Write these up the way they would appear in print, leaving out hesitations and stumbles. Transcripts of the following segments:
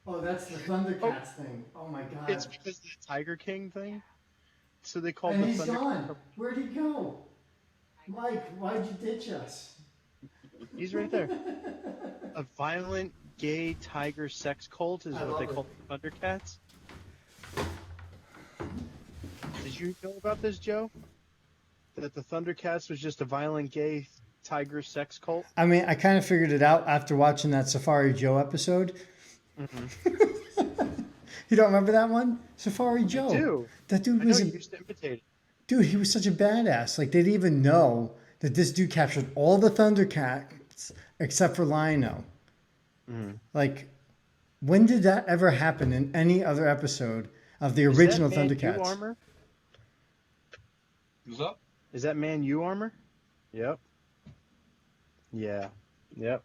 Oh, that's the Thundercats thing. Oh my It's god. because of the Tiger King thing. So they called And the he's Thundercats. gone. Where'd he go? Mike, why'd you ditch us? He's right there. A violent gay tiger sex cult is I what they love it. call the Thundercats. Did you know about this, Joe? That the Thundercats was just a violent gay tiger sex cult? I mean, I kind of figured it out after watching that Safari Joe episode. Mm-hmm. You don't remember that one? Safari I Joe. do. That dude I know was a you used to imitate it. dude. He was such a badass. Like they didn't even know that this dude captured all the Thundercats except for Lion-O. Mm-hmm. Like, when did that ever happen in any other episode of the Is that original man U Thundercats? armor? What's up? Is that man U armor? Yep. Yeah. Yep.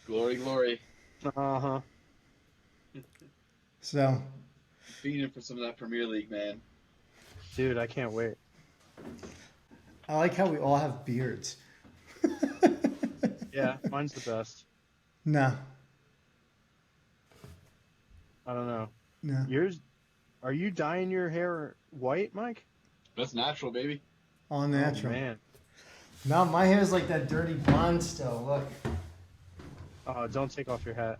Glory, glory. Uh-huh. So, Fiending for some of that Premier League, man. Dude, I can't wait. I like how we all have beards. Yeah, mine's the best. No, I don't know. no. Yours, are you dyeing your hair white, Mike? That's natural, baby. All natural. Oh, man. No, my hair's like that dirty blonde still. Look. Oh, don't take off your hat.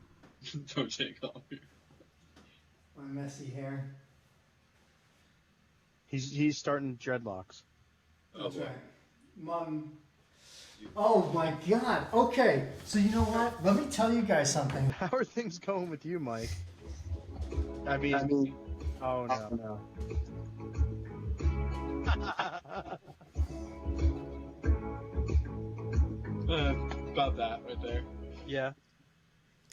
Don't take off here. My messy hair. He's starting dreadlocks. Oh, That's boy. right. Mom. Oh my god. Okay. So you know what? Let me tell you guys something. How are things going with you, Mike? I mean, oh no. About that right there. Yeah.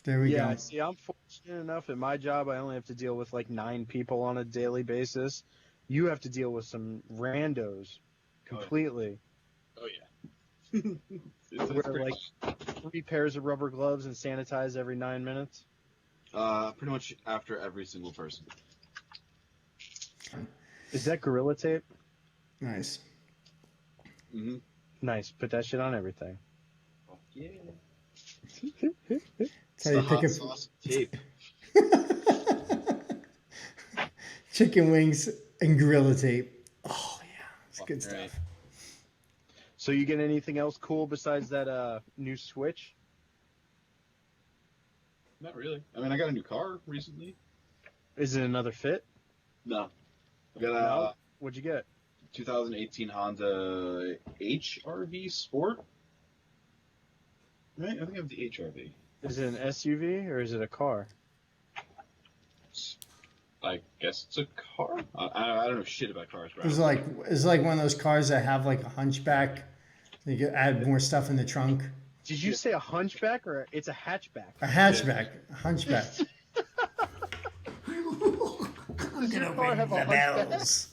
There we Yeah, go. see, I'm fortunate enough at my job, I only have to deal with like 9 people on a daily basis. You have to deal with some randos completely. Oh, yeah. It's Wear pretty like 3 pairs of rubber gloves and sanitize every 9 minutes. pretty much after every single person. Is that Gorilla Tape? Nice. Mm-hmm. Nice. Put that shit on everything. Oh, yeah. That's how you pick hot up sauce tape. chicken wings and gorilla tape. Oh yeah, it's good stuff. Right. So you get anything else cool besides that new Switch? Not really. I mean, I got a new car recently. Is it another fit? No. I got a No? What'd you get? 2018 Honda HRV Sport. Right? I think I have the HRV. Is it an SUV or is it a car? I guess it's a car. I don't know shit about cars, bro. It's like one of those cars that have like a hunchback. You can add more stuff in the trunk. Did you say a hunchback or it's a hatchback? A hatchback, a hunchback. I'm your gonna car ring have a the hunchback? bells.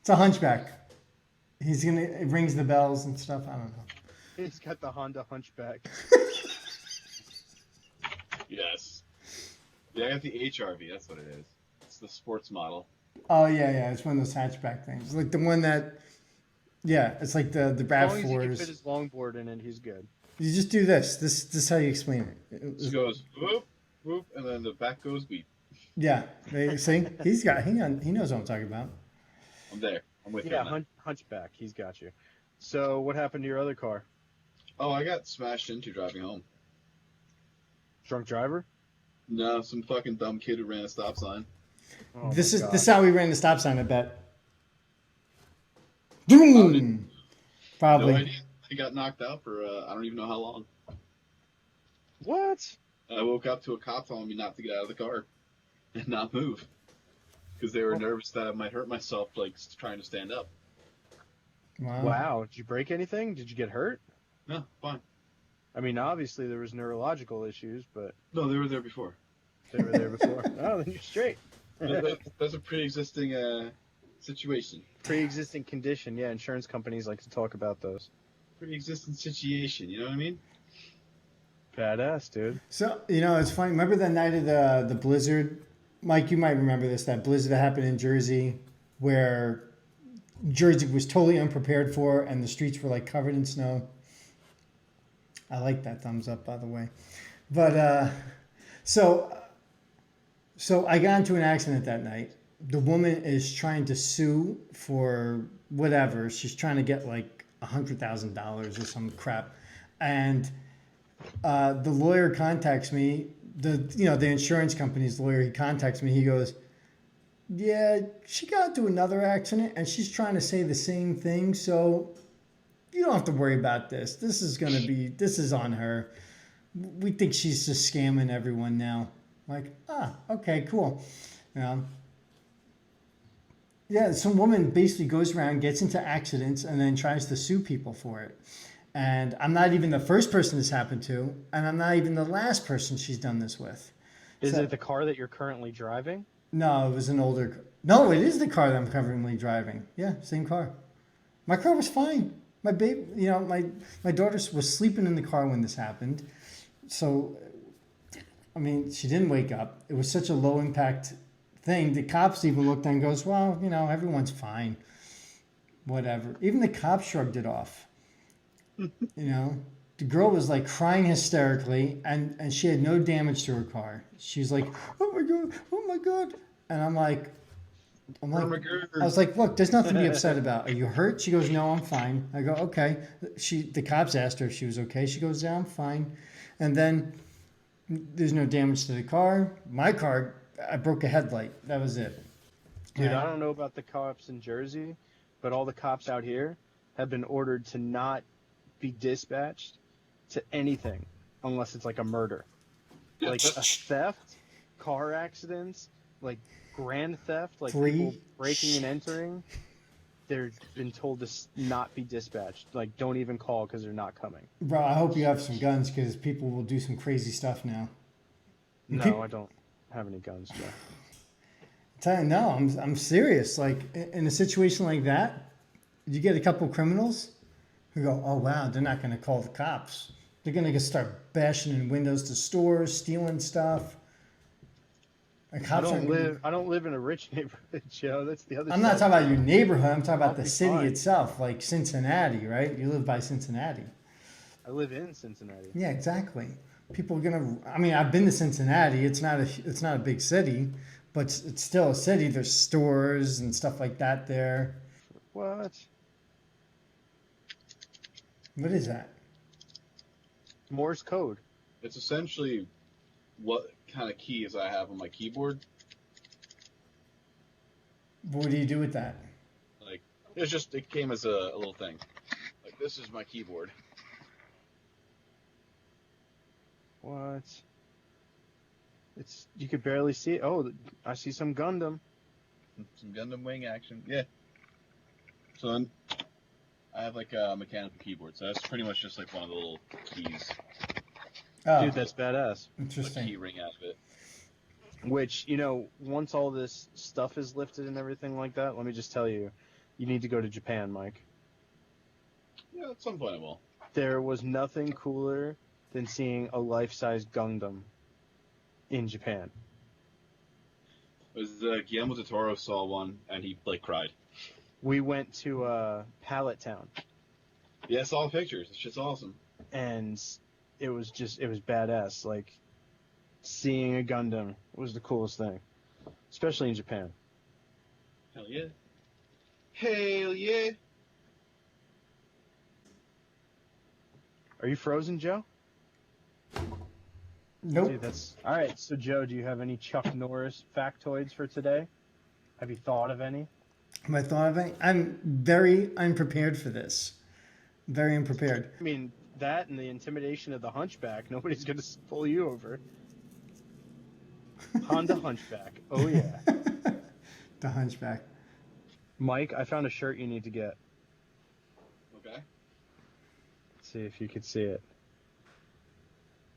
It's a hunchback. It rings the bells and stuff. I don't know. He's got the Honda hunchback. Yes. Yeah, I got the HRV. That's what it is. It's the sports model. Oh yeah, it's one of those hatchback things. Like the one that, yeah, it's like the As Rav long as he can fit Fours. his longboard in it, he's good. You just do this. This is how you explain it. It just goes whoop, whoop, and then the back goes beep. Yeah, see, he knows what I'm talking about. I'm there. I'm with you. Yeah, on that. hunchback. He's got you. So what happened to your other car? Oh, I got smashed into driving home. Drunk driver? No, some fucking dumb kid who ran a stop sign. Oh This my is God. this is how we ran the stop sign. I bet. Boom. Probably. No idea. I got knocked out for I don't even know how long. What? I woke up to a cop telling me not to get out of the car and not move because they were nervous that I might hurt myself, like trying to stand up. Wow. Did you break anything? Did you get hurt? No, fine. I mean, obviously there was neurological issues, but No, they were there before. they were there before. Oh, then you're straight. That's a pre-existing situation. Pre-existing condition. Yeah, insurance companies like to talk about those. Pre-existing situation. You know what I mean? Badass, dude. So it's funny. Remember that night of the blizzard, Mike? You might remember this. That blizzard that happened in Jersey, where Jersey was totally unprepared for, and the streets were like covered in snow. I like that thumbs up, by the way. But so so I got into an accident that night. The woman is trying to sue for whatever. She's trying to get like $100,000 or some crap, and the lawyer contacts me. The insurance company's lawyer. He contacts me. He goes, "Yeah, she got into another accident, and she's trying to say the same thing. So you don't have to worry about this. This is on her. We think she's just scamming everyone now." Like, okay, cool. You yeah, some woman basically goes around, gets into accidents, and then tries to sue people for it. And I'm not even the first person this happened to, and I'm not even the last person she's done this with. Is So- it the car that you're currently driving? No, it was an older. No, it is the car that I'm currently driving. Yeah, same car. My car was fine. My baby, my daughter was sleeping in the car when this happened. So, I mean, she didn't wake up. It was such a low impact thing. The cops even looked and goes, "Well, everyone's fine. Whatever." Even the cops shrugged it off. The girl was like crying hysterically, and she had no damage to her car. She was like, "Oh my god, oh my god," and I'm like, Oh my God. I was like, "Look, there's nothing to be upset about. Are you hurt?" She goes, "No, I'm fine." I go, "Okay." The cops asked her if she was okay. She goes, "Yeah, I'm fine." And then there's no damage to the car. My car, I broke a headlight. That was it. Dude, Yeah. I don't know about the cops in Jersey, but all the cops out here have been ordered to not be dispatched to anything unless it's like a murder. Like a theft, car accidents, like grand theft, like people breaking and entering. They've been told to not be dispatched. Like, don't even call because they're not coming. Bro, I hope you have some guns because people will do some crazy stuff now. No, I don't have any guns, Joe. No, I'm serious. Like in a situation like that, you get a couple criminals who go, "Oh wow, they're not going to call the cops. They're going to start bashing in windows to stores, stealing stuff." And I cops don't aren't I don't live in a rich neighborhood, Joe. That's the other. I'm not side. talking about your neighborhood. I'm talking about I'll the be city fine. itself, like Cincinnati, right? You live by Cincinnati. I live in Cincinnati. Yeah, exactly. People are gonna. I mean, I've been to Cincinnati. It's not a big city, but it's still a city. There's stores and stuff like that there. What? What is that? Morse code. It's essentially what kind of keys I have on my keyboard. What do you do with that? Like, it came as a little thing. Like, this is my keyboard. What? You could barely see it. Oh, I see some Gundam. Some Gundam Wing action. Yeah. So then, I have like a mechanical keyboard. So that's pretty much just like one of the little keys, Oh, Dude, that's badass. like interesting. key ring out of it. Which, once all this stuff is lifted and everything like that, let me just tell you, you need to go to Japan, Mike. Yeah, at some point I will. There was nothing cooler than seeing a life-size Gundam in Japan. It was Guillermo del Toro saw one and he like cried. We went to Pallet Town, Yeah, I saw the pictures. This shit's awesome. and it was badass. Like, seeing a Gundam was the coolest thing, especially in Japan. Hell yeah. Hell yeah. Are you frozen, Joe? Nope. Dude, that's all right. So, Joe, do you have any Chuck Norris factoids for today? Have you thought of any? Am I thought of any? I'm very unprepared for this. Very unprepared. I mean, that and the intimidation of the Hunchback. Nobody's gonna pull you over. Honda Hunchback. Oh yeah. The Hunchback. Mike, I found a shirt you need to get. Okay. Let's see if you could see it.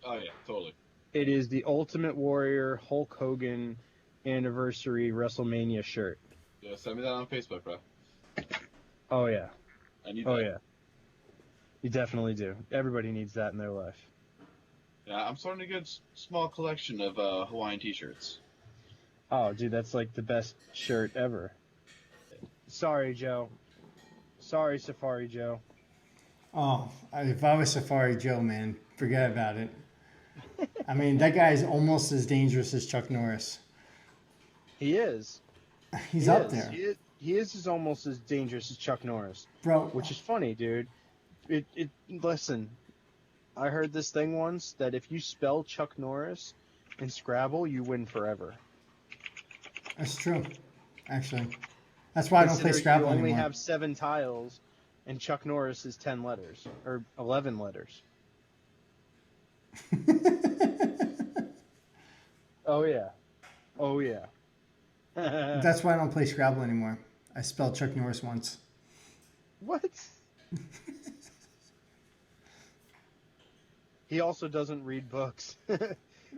Oh yeah, totally. It is the Ultimate Warrior Hulk Hogan anniversary WrestleMania shirt. Yeah, send me that on Facebook, bro. Oh yeah. I need Oh that. yeah. You definitely do. Everybody needs that in their life. Yeah, I'm starting to get a small collection of Hawaiian t-shirts. Oh, dude, that's like the best shirt ever. Sorry, Joe. Sorry, Safari Joe. Oh, if I was Safari Joe, man, forget about it. I mean, that guy's almost as dangerous as Chuck Norris. He is. He's He up is. there, He is almost as dangerous as Chuck Norris, bro. which is funny, dude. Listen, I heard this thing once that if you spell Chuck Norris in Scrabble, you win forever. That's true. Actually, that's why I don't play Consider Scrabble you only anymore. have 7 tiles, and Chuck Norris is 10 letters or 11 letters. Oh yeah, oh yeah. That's why I don't play Scrabble anymore. I spelled Chuck Norris once. What? He also doesn't read books.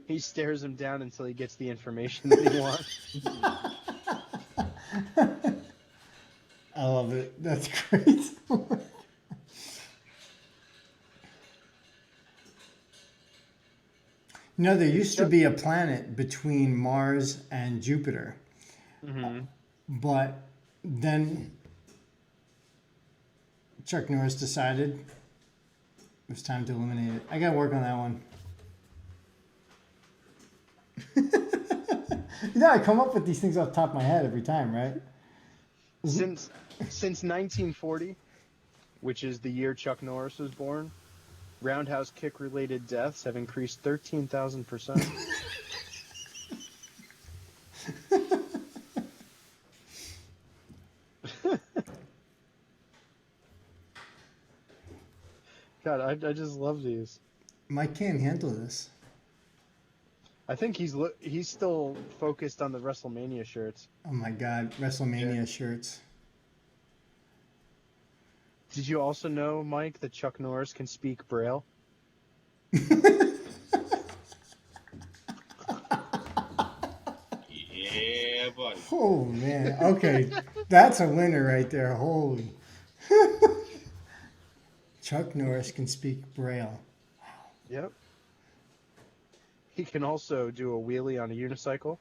He stares them down until he gets the information that he wants. I love it. That's great. There used to be a planet between Mars and Jupiter, Mm-hmm. but then Chuck Norris decided it was time to eliminate it. I gotta work on that one. I come up with these things off the top of my head every time, right? Since 1940, which is the year Chuck Norris was born, roundhouse kick related deaths have increased 13,000%. God, I just love these. Mike can't handle this. I think he's still focused on the WrestleMania shirts. Oh my God, WrestleMania Yeah. shirts. Did you also know, Mike, that Chuck Norris can speak Braille? Yeah, buddy. Oh man. Okay, that's a winner right there. Holy. Chuck Norris can speak Braille. Yep. He can also do a wheelie on a unicycle.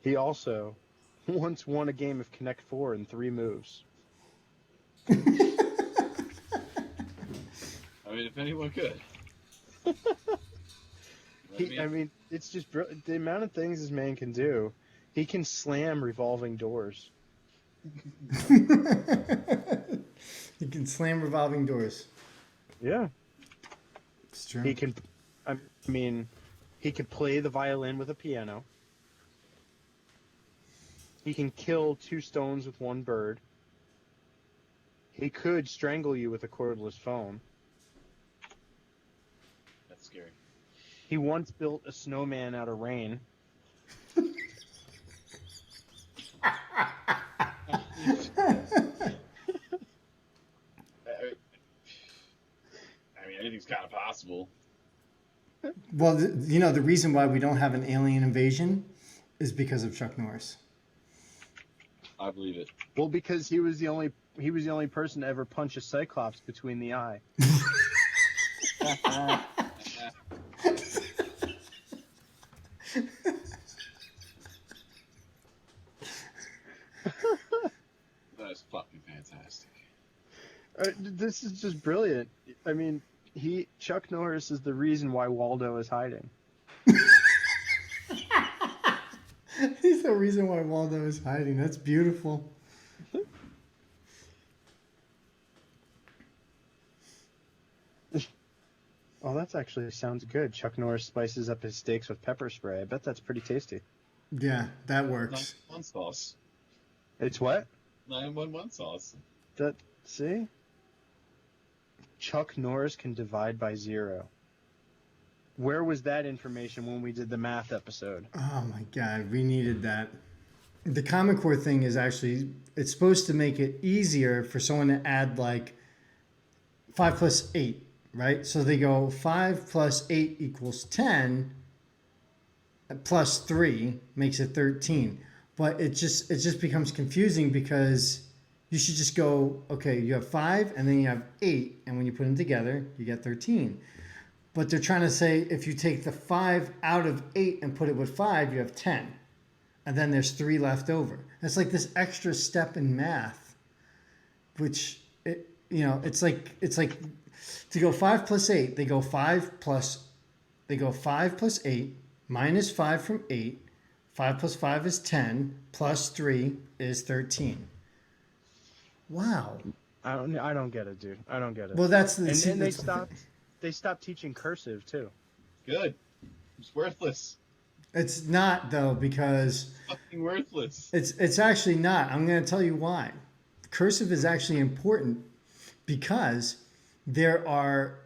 He also once won a game of Connect 4 in 3 moves. I mean, if anyone could. I mean, it's just the amount of things this man can do. He can slam revolving doors. He can slam revolving doors. Yeah. It's true. He can, I mean, he can play the violin with a piano. He can kill 2 stones with 1 bird. He could strangle you with a cordless phone. That's scary. He once built a snowman out of rain. I mean, anything's kind of possible. Well, the reason why we don't have an alien invasion is because of Chuck Norris. I believe it. Well, because he was the only person to ever punch a cyclops between the eye. That's fucking fantastic. This is just brilliant. I mean, Chuck Norris is the reason why Waldo is hiding. He's the reason why Waldo is hiding. That's beautiful. Oh, that actually sounds good. Chuck Norris spices up his steaks with pepper spray. I bet that's pretty tasty. Yeah, that works. 911 sauce. It's what? 911 sauce. See? Chuck Norris can divide by 0. Where was that information when we did the math episode? Oh my God, we needed that. The Common Core thing is actually, it's supposed to make it easier for someone to add like 5 plus 8, right? So they go 5 plus 8 equals 10, plus 3 makes it 13. But it just becomes confusing because you should just go, okay, you have 5 and then you have 8, and when you put them together, you get 13. But they're trying to say if you take the 5 out of 8 and put it with 5, you have 10. And then there's 3 left over. It's like this extra step in math, which it's like To go 5 plus 8, they go 5 plus 8 minus 5 from 8. 5 plus 5 is 10 plus 3 is 13. Wow. I don't get it, dude. I don't get it. Well, that's the and see, they that's- stopped teaching cursive too. Good. It's worthless. It's not though, because Fucking worthless. it's actually not. I'm going to tell you why. Cursive is actually important because there are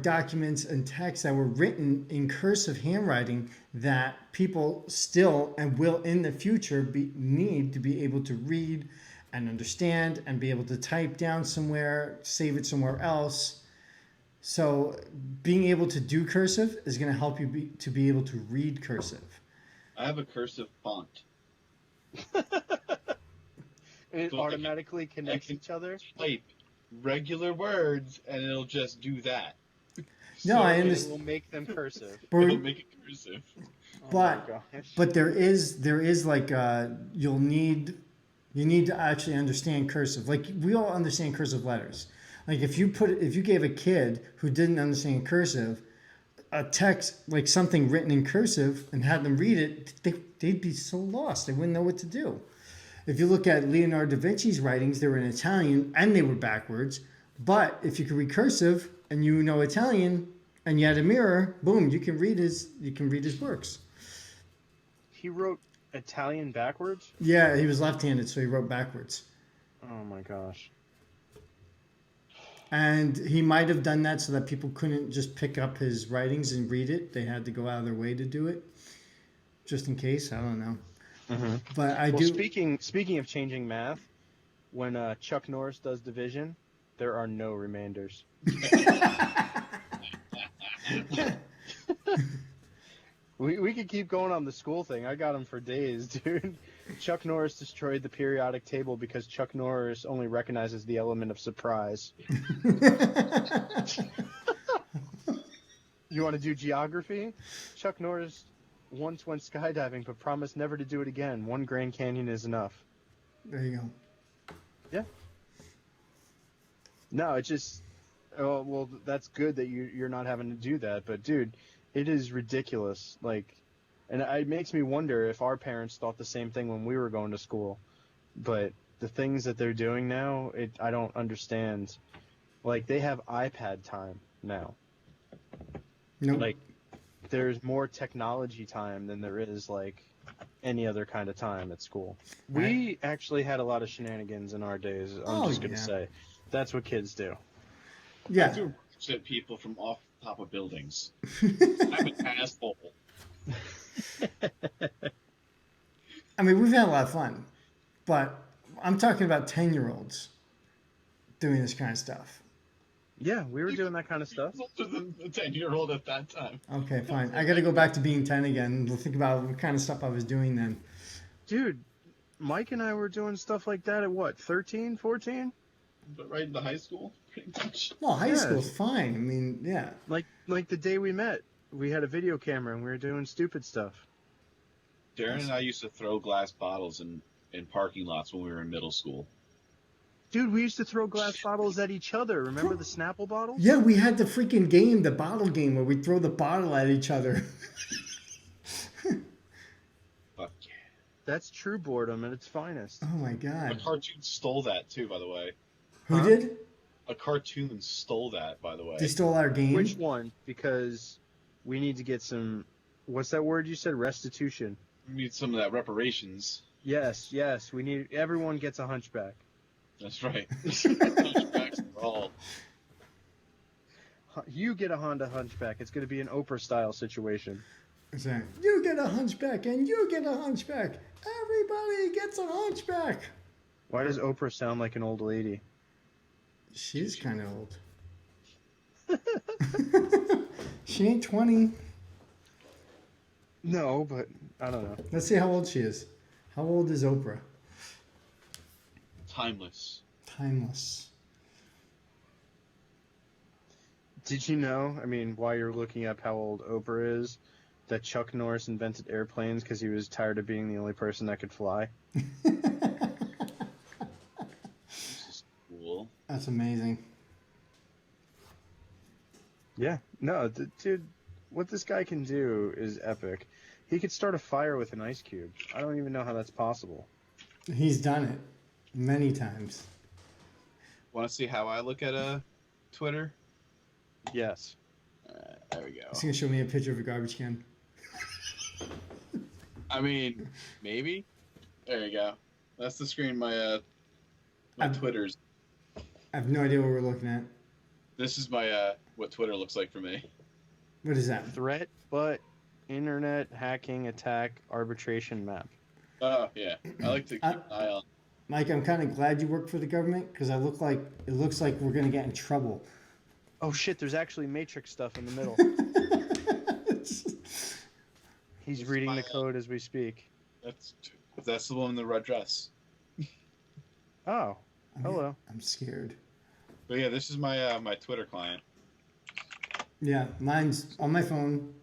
documents and texts that were written in cursive handwriting that people still and will in the future need to be able to read and understand and be able to type down somewhere, save it somewhere else. So being able to do cursive is going to help you to be able to read cursive. I have a cursive font. And it So I automatically connects each other. Type regular words, and it'll just do that. No, I And it understand. will make them cursive. It'll make it cursive. Oh But- my gosh. But there is like you need to actually understand cursive. Like we all understand cursive letters. Like if you gave a kid who didn't understand cursive a text like something written in cursive and had them read it, they'd be so lost. They wouldn't know what to do. If you look at Leonardo da Vinci's writings, they were in Italian and they were backwards. But if you could read cursive and you know Italian and you had a mirror, boom, you can read his works. He wrote Italian backwards? Yeah, he was left-handed, so he wrote backwards. Oh my gosh. And he might have done that so that people couldn't just pick up his writings and read it. They had to go out of their way to do it, just in case. I don't know. Mm-hmm. But I Well, do. speaking of changing math, when Chuck Norris does division, there are no remainders. We could keep going on the school thing. I got him for days, dude. Chuck Norris destroyed the periodic table because Chuck Norris only recognizes the element of surprise. You want to do geography? Chuck Norris once went skydiving but promised never to do it again. One Grand Canyon is enough. There you go. No, it's just, oh, well, that's good that you're not having to do that. But, dude, it is ridiculous. Like, and it makes me wonder if our parents thought the same thing when we were going to school. But the things that they're doing now, I don't understand. Like, they have iPad time now. Nope. Like, there's more technology time than there is, like, any other kind of time at school. We actually had a lot of shenanigans in our days. I'm Oh, just going to yeah. say. That's what kids do. Yeah. I do shit people from off top of buildings. I'm an asshole. I mean, we've had a lot of fun, but I'm talking about 10-year-olds doing this kind of stuff. Yeah, we were doing that kind of stuff. I was older than a 10-year-old at that time. Okay, fine. I got to go back to being 10 again. We'll think about what kind of stuff I was doing then. Dude, Mike and I were doing stuff like that at what, 13, 14? But right into high school, pretty much. Well, high Yeah. school's fine. I mean, yeah. Like the day we met. We had a video camera and we were doing stupid stuff. Darren and I used to throw glass bottles in parking lots when we were in middle school. Dude, we used to throw glass bottles at each other. Remember the Snapple bottles? Yeah, we had the freaking game, the bottle game, where we throw the bottle at each other. Fuck yeah. That's true boredom at its finest. Oh my A god. cartoon stole that too, by the way. Who Huh? did? A cartoon stole that, by the way. They stole our game? Which one? Because we need to get some, what's that word you said? Restitution. We need some of that reparations. Yes, we need, everyone gets a hunchback. That's right. Hunchbacks for all. You get a Honda hunchback. It's going to be an Oprah style situation. Sorry. You get a hunchback and you get a hunchback. Everybody gets a hunchback. Why does Oprah sound like an old lady? She's kind of old. She ain't 20. No, but I don't know. Let's see how old she is. How old is Oprah? Timeless. Timeless. Did you know, I mean, while you're looking up how old Oprah is, that Chuck Norris invented airplanes because he was tired of being the only person that could fly? This is cool. That's amazing. Yeah. No, dude, what this guy can do is epic. He could start a fire with an ice cube. I don't even know how that's possible. He's done it many times. Want to see how I look at Twitter? Yes. There we go. He's gonna show me a picture of a garbage can. I mean, maybe. There you go. That's the screen my Twitter's. I have no idea what we're looking at. This is my what Twitter looks like for me. What is that? Threat, but internet hacking attack arbitration map. Oh yeah, I like to keep an eye on. Mike, I'm kind of glad you work for the government because it looks like we're gonna get in trouble. Oh shit! There's actually Matrix stuff in the middle. He's reading the code as we speak. That's the one in the red dress. Oh, hello. I'm scared. But yeah, this is my my Twitter client. Yeah, mine's on my phone.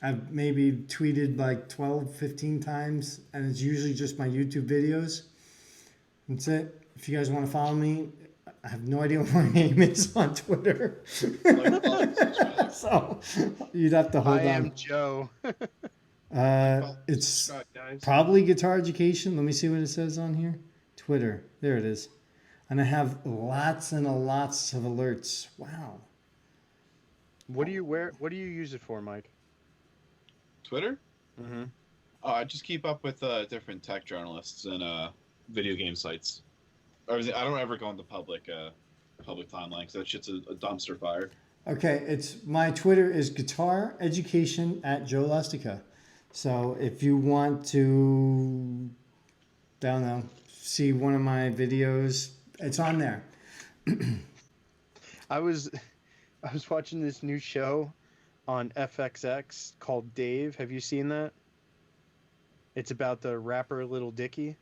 I've maybe tweeted like 12, 15 times, and it's usually just my YouTube videos. That's it. If you guys want to follow me, I have no idea what my name is on Twitter. So you'd have to hold I on. am Joe. It's Guys. probably Guitar Education. Let me see what it says on here. Twitter. There it is. And I have lots and lots of alerts. Wow. What do you use it for, Mike? Twitter? Mm-hmm. Oh, I just keep up with different tech journalists and video game sites. I don't ever go into public timeline because that shit's a dumpster fire. Okay, my Twitter is Guitar Education at Joe Lustica. So if you want to, I don't know, see one of my videos, it's on there. I was watching this new show on FXX called Dave. Have you seen that? It's about the rapper Little Dicky.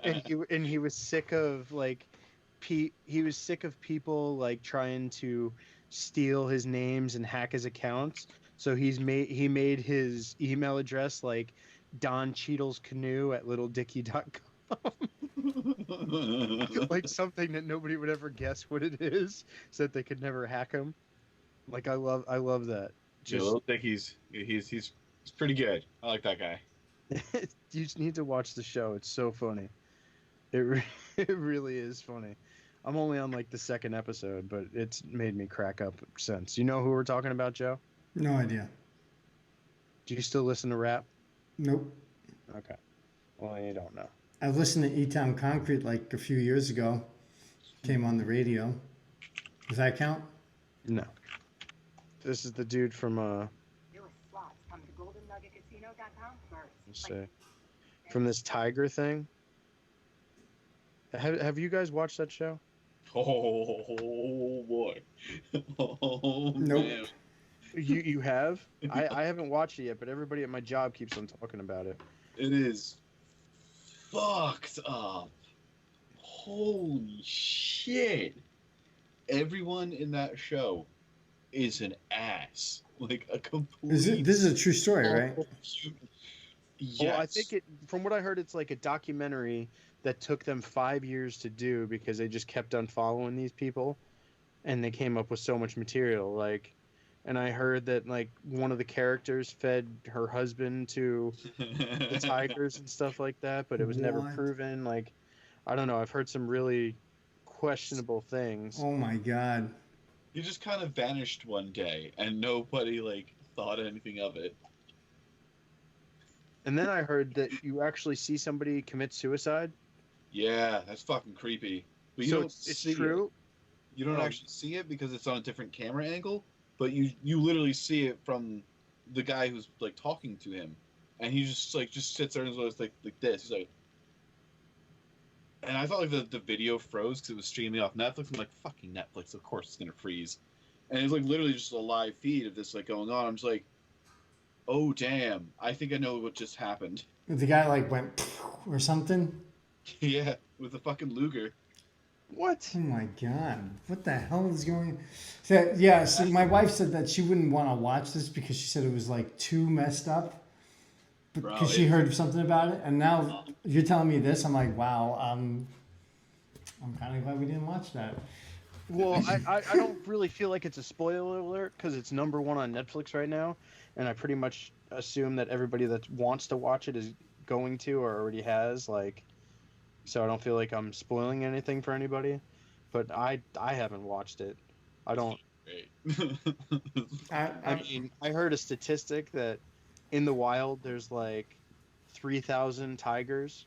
And he was sick of he was sick of people like trying to steal his names and hack his accounts. So he made his email address like Don Cheadle's Canoe at littledicky.com. Like something that nobody would ever guess what it is, so that they could never hack him. Like I love that. Yeah, Little Dicky's he's pretty good. I like that guy. You just need to watch the show. It's so funny. It really is funny. I'm only on like the second episode, but it's made me crack up since. You know who we're talking about, Joe? No idea. Do you still listen to rap? Nope. Okay. Well, you don't know. I listened to E-Town Concrete like a few years ago. Came on the radio. Does that count? No. This is the dude from let's see, from this Tiger thing. Have you guys watched that show? Oh boy. Oh Nope. man. You have? I haven't watched it yet, but everybody at my job keeps on talking about it. It is fucked up. Holy shit. Everyone in that show is an ass. Like a complete. This is a true story, right? Yes. Well, I think from what I heard, it's like a documentary that took them 5 years to do because they just kept on following these people, and they came up with so much material. Like, and I heard that like one of the characters fed her husband to the tigers and stuff like that, but it was never What? proven. Like, I don't know. I've heard some really questionable things. Oh my God. He just kind of vanished one day, and nobody like thought anything of it. And then I heard that you actually see somebody commit suicide. Yeah, that's fucking creepy. But you So don't it's see true. it. You don't Oh. actually see it because it's on a different camera angle, but you literally see it from the guy who's like talking to him, and he just sits there and goes like this. He's like, and I thought like the video froze because it was streaming off Netflix. I'm like, fucking Netflix, of course it's gonna freeze. And it's like literally just a live feed of this like going on. I'm just like, oh damn, I think I know what just happened. The guy like went or something. Yeah, with the fucking Luger. What? Oh my God. What the hell is going on? So, yeah, so my wife said that she wouldn't want to watch this because she said it was like too messed up. Bro, Because she heard something about it. And now you're telling me this. I'm like, wow, I'm kind of glad we didn't watch that. Well, I don't really feel like it's a spoiler alert because it's number one on Netflix right now, and I pretty much assume that everybody that wants to watch it is going to or already has. Like, so I don't feel like I'm spoiling anything for anybody. But I haven't watched it. I don't. Great. I mean, I heard a statistic that in the wild there's like 3,000 tigers,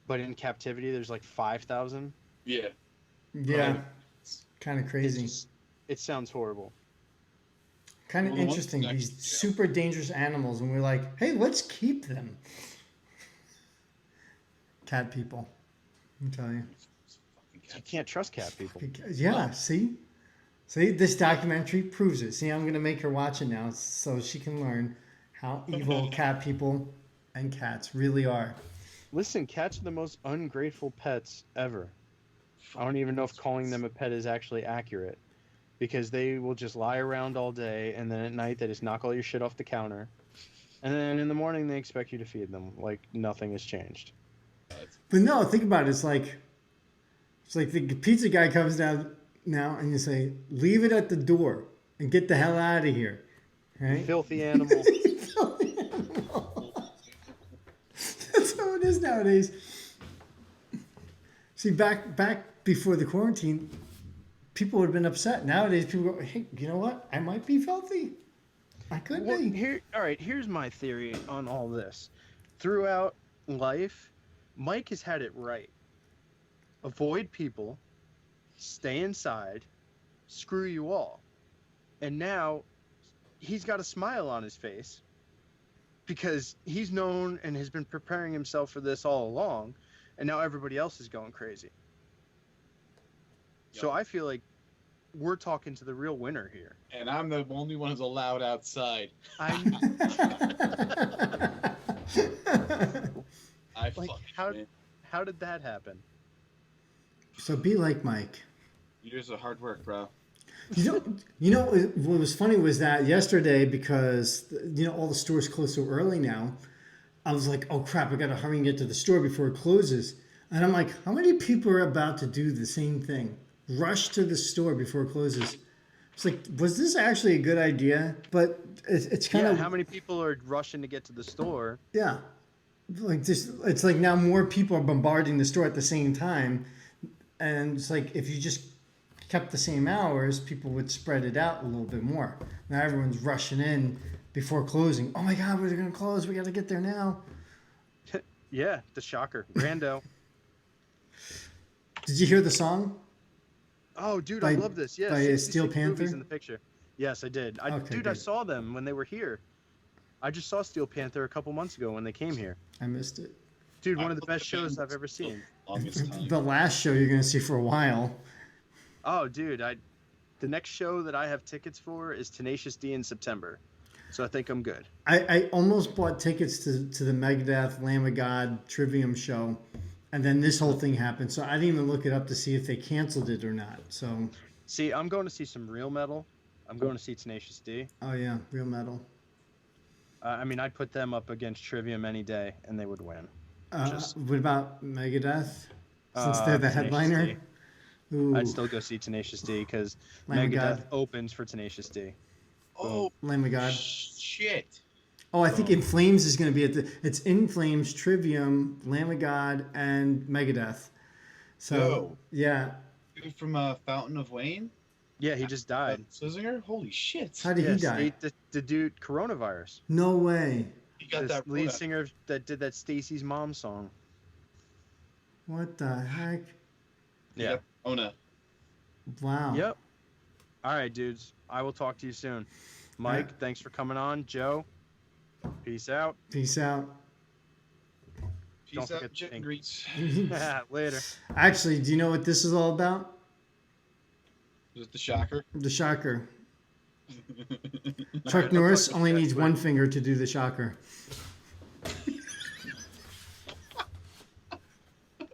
but in captivity there's like 5,000. Yeah. Yeah, kind of It's crazy. just, it sounds horrible. Kind of Well, the ones interesting. next- These yeah. super dangerous animals, and we're like, hey, let's keep them. Cat people, I'm telling you. Fucking You cat. can't trust cat people. Yeah, see, this documentary proves it. See, I'm gonna make her watch it now so she can learn how evil cat people and cats really are. Listen, cats are the most ungrateful pets ever. I don't even know if calling them a pet is actually accurate because they will just lie around all day and then at night they just knock all your shit off the counter. And then in the morning they expect you to feed them like nothing has changed. But no, think about it. It's like the pizza guy comes down now, and you say, leave it at the door and get the hell out of here, right? Filthy animal. That's how it is nowadays. See, back before the quarantine, people would have been upset. Nowadays, people go, hey, you know what? I might be filthy. I could Well, be. all right, here's my theory on all this. Throughout life, Mike has had it right. Avoid people, stay inside, screw you all. And now he's got a smile on his face because he's known and has been preparing himself for this all along, and now everybody else is going crazy. So Yep. I feel like we're talking to the real winner here. And I'm the only one who's allowed outside. I'm I like, fucking how did that happen? So be like Mike. Years of hard work, bro. You know what was funny was that yesterday, because all the stores close so early now, I was like, oh crap, I gotta hurry and get to the store before it closes. And I'm like, how many people are about to do the same thing? Rush to the store before it closes. It's like, was this actually a good idea? But it's kind Yeah, of how many people are rushing to get to the store? yeah, like this. It's like now more people are bombarding the store at the same time, and it's like if you just kept the same hours, people would spread it out a little bit more. Now everyone's rushing in before closing. Oh my God, we're gonna close. We gotta get there now. Yeah, the shocker. Brando. Did you hear the song? Oh, dude, By- I love this. Yeah, by, 66 Steel movies Panther? in the picture. Yes, I did. Okay, Dude, I good. saw them when they were here. I just saw Steel Panther a couple months ago when they came here. I missed it. Dude, I one of the love best the shows band. I've ever seen. Longest time. The last show you're gonna see for a while. Oh, dude, the next show that I have tickets for is Tenacious D in September. So I think I'm good. I almost bought tickets to the Megadeth Lamb of God Trivium show, and then this whole thing happened. So I didn't even look it up to see if they canceled it or not. So, See, I'm going to see some real metal. I'm going to see Tenacious D. oh yeah, real metal. I mean, I'd put them up against Trivium any day, and they would win. Just- What about Megadeth? Since they're the Tenacious headliner. D. Ooh, I'd still go see Tenacious D because Lamb of Megadeth God. opens for Tenacious D. Oh, Lamb of God. shit. Oh, I think In Flames is going to be it's In Flames, Trivium, Lamb of God, and Megadeth. So Yo. yeah, Dude from Fountain of Wayne? Yeah, he just died. Schlesinger? Holy shit. how did he Yes, die? the dude, coronavirus. No way. He got This that lead Rona. singer that did that Stacy's Mom song. What the heck? Yeah. Ona. Wow. Yep. All right, dudes. I will talk to you soon. Mike, Yeah. thanks for coming on. Joe, peace out. Peace out. Peace Don't out, forget jet to and greets. Later. Actually, do you know what this is all about? Was it the shocker? The shocker. Alright, Chuck I'll Norris talk to you only guys needs later. one finger to do the shocker.